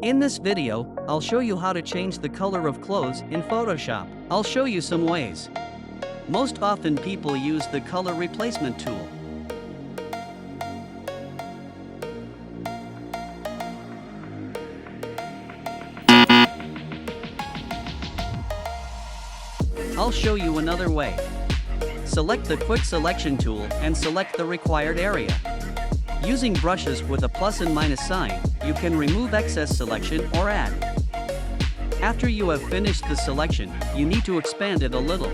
In this video, I'll show you how to change the color of clothes in Photoshop. I'll show you some ways. Most often people use the color replacement tool. I'll show you another way. Select the Quick Selection tool and select the required area. Using brushes with a plus and minus sign, you can remove excess selection or add. After you have finished the selection, you need to expand it a little.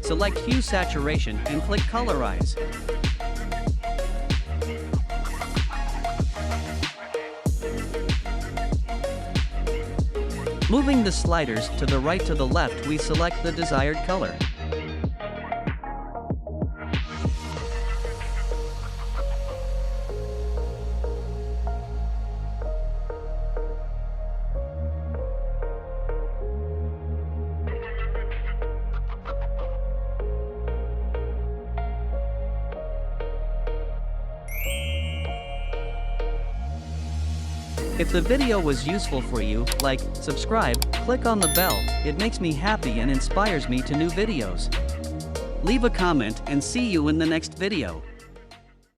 Select Hue Saturation and click Colorize. Moving the sliders to the right to the left, we select the desired color. If the video was useful for you, like, subscribe, click on the bell, it makes me happy and inspires me to new videos. Leave a comment and see you in the next video.